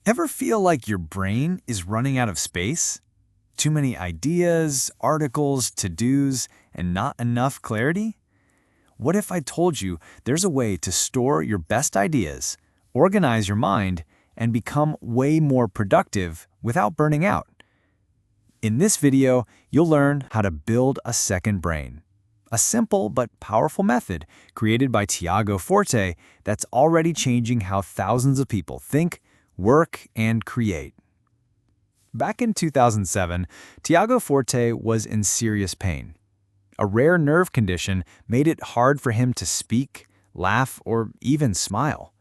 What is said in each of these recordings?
Ever feel like your brain is running out of space? Too many ideas, articles, to-dos, and not enough clarity? What if I told you there's a way to store your best ideas, organize your mind, and become way more productive without burning out? In this video, you'll learn how to build a second brain. A simple but powerful method created by Tiago Forte that's already changing how thousands of people think, work, and create. Back in 2007, Tiago Forte was in serious pain. A rare nerve condition made it hard for him to speak, laugh, or even smile.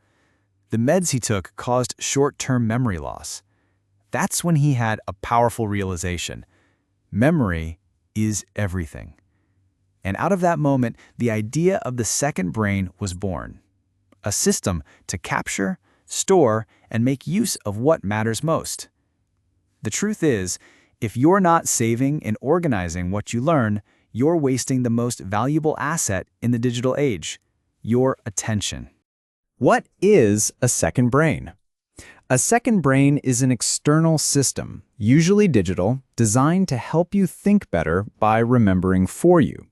The meds he took caused short-term memory loss. That's when he had a powerful realization. Memory is everything. And out of that moment, the idea of the second brain was born. A system to capture, store, and make use of what matters most. The truth is, if you're not saving and organizing what you learn, you're wasting the most valuable asset in the digital age, your attention. What is a second brain? A second brain is an external system, usually digital, designed to help you think better by remembering for you.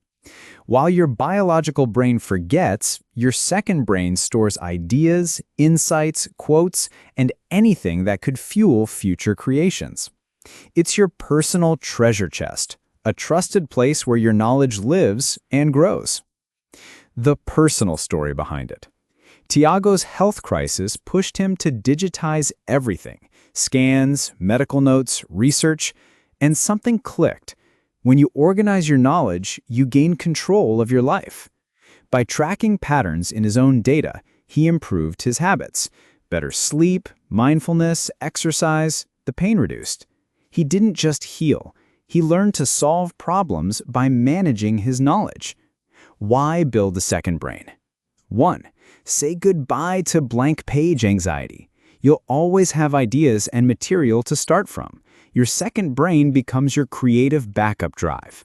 While your biological brain forgets, your second brain stores ideas, insights, quotes, and anything that could fuel future creations. It's your personal treasure chest, a trusted place where your knowledge lives and grows. The personal story behind it. Tiago's health crisis pushed him to digitize everything: scans, medical notes, research, and something clicked. When you organize your knowledge, you gain control of your life. By tracking patterns in his own data, he improved his habits. Better sleep, mindfulness, exercise, the pain reduced. He didn't just heal. He learned to solve problems by managing his knowledge. Why build a second brain? 1. Say goodbye to blank page anxiety. You'll always have ideas and material to start from. Your second brain becomes your creative backup drive.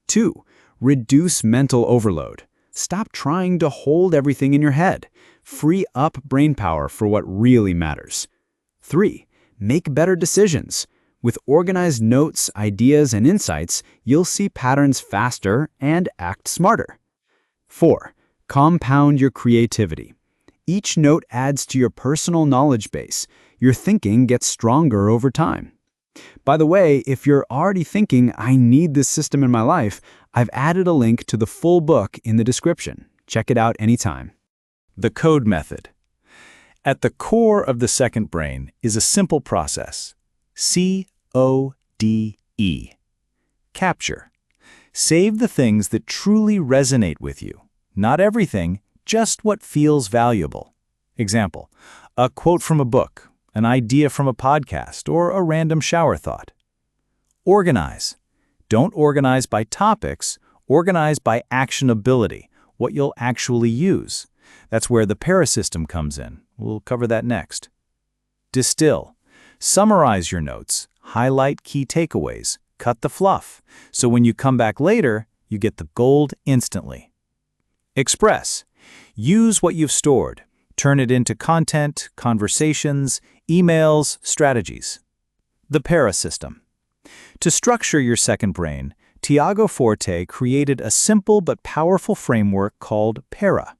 2. Reduce mental overload. Stop trying to hold everything in your head. Free up brain power for what really matters. 3. Make better decisions. With organized notes, ideas, and insights, you'll see patterns faster and act smarter. 4. Compound your creativity. Each note adds to your personal knowledge base. Your thinking gets stronger over time. By the way, if you're already thinking, I need this system in my life, I've added a link to the full book in the description. Check it out anytime. The code method. At the core of the second brain is a simple process. CODE. Capture. Save the things that truly resonate with you. Not everything, just what feels valuable. Example, a quote from a book, an idea from a podcast, or a random shower thought. Organize. Don't organize by topics, organize by actionability, what you'll actually use. That's where the para system comes in. We'll cover that next. Distill. Summarize your notes, highlight key takeaways, cut the fluff, so when you come back later, you get the gold instantly. Express. Use what you've stored. Turn it into content, conversations, emails, strategies. The para system. To structure your second brain, Tiago Forte created a simple but powerful framework called PARA.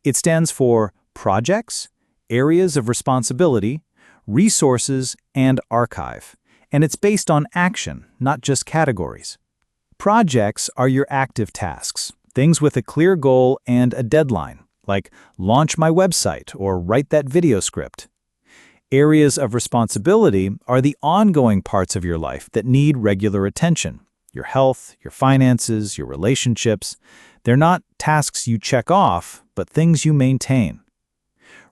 It stands for Projects, Areas of Responsibility, Resources, and Archive, and it's based on action, not just categories. Projects are your active tasks, things with a clear goal and a deadline, like launch my website or write that video script. Areas of responsibility are the ongoing parts of your life that need regular attention. Your health, your finances, your relationships. They're not tasks you check off, but things you maintain.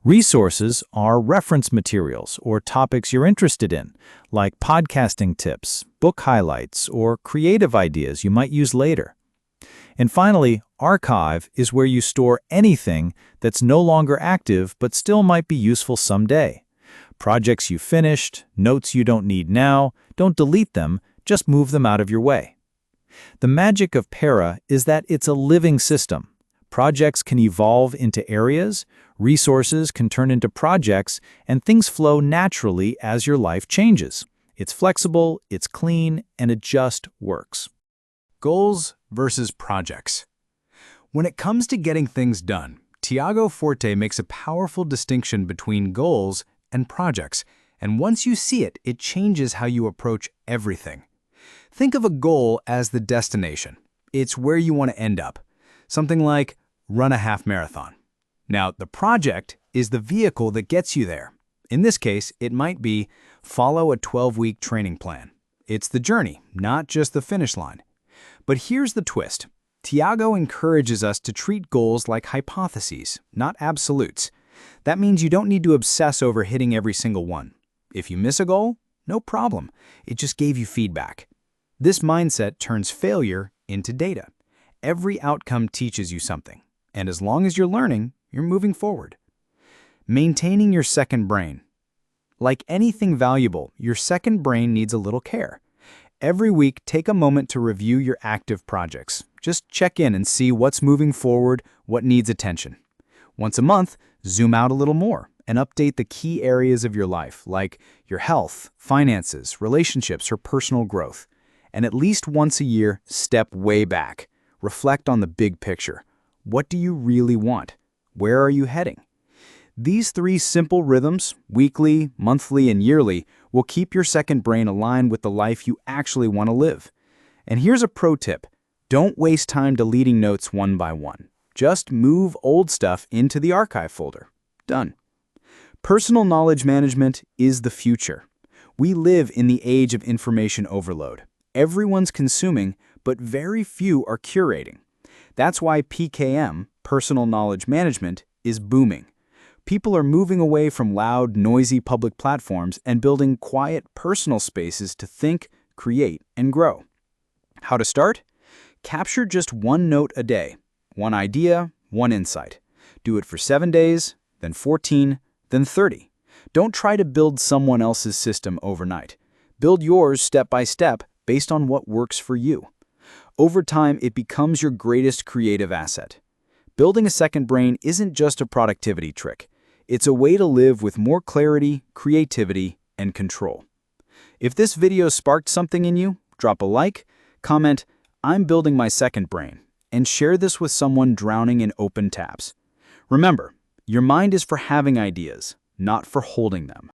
Resources are reference materials or topics you're interested in, like podcasting tips, book highlights, or creative ideas you might use later. And finally, archive is where you store anything that's no longer active but still might be useful someday. Projects you finished, notes you don't need now, don't delete them, just move them out of your way. The magic of PARA is that it's a living system. Projects can evolve into areas, resources can turn into projects, and things flow naturally as your life changes. It's flexible, it's clean, and it just works. Goals versus projects. When it comes to getting things done, Tiago Forte makes a powerful distinction between goals and projects, and once you see it, it changes how you approach everything. Think of a goal as the destination. It's where you want to end up. Something like run a half marathon. Now, the project is the vehicle that gets you there. In this case, it might be follow a 12-week training plan. It's the journey, not just the finish line. But here's the twist. Tiago encourages us to treat goals like hypotheses, not absolutes. That means you don't need to obsess over hitting every single one. If you miss a goal, no problem. It just gave you feedback. This mindset turns failure into data. Every outcome teaches you something, and as long as you're learning, you're moving forward. Maintaining your second brain. Like anything valuable, your second brain needs a little care. Every week, take a moment to review your active projects. Just check in and see what's moving forward, what needs attention. Once a month, zoom out a little more and update the key areas of your life, like your health, finances, relationships, or personal growth. And at least once a year, step way back. Reflect on the big picture. What do you really want? Where are you heading? These 3 simple rhythms, weekly, monthly, and yearly, will keep your second brain aligned with the life you actually want to live. And here's a pro tip. Don't waste time deleting notes one by one. Just move old stuff into the archive folder. Done. Personal knowledge management is the future. We live in the age of information overload. Everyone's consuming, but very few are curating. That's why PKM, personal knowledge management, is booming. People are moving away from loud, noisy public platforms and building quiet, personal spaces to think, create, and grow. How to start? Capture just 1 note a day. 1 idea, 1 insight. Do it for 7 days, then 14, then 30. Don't try to build someone else's system overnight. Build yours step by step based on what works for you. Over time, it becomes your greatest creative asset. Building a second brain isn't just a productivity trick. It's a way to live with more clarity, creativity, and control. If this video sparked something in you, drop a like, comment, "I'm building my second brain," and share this with someone drowning in open tabs. Remember, your mind is for having ideas, not for holding them.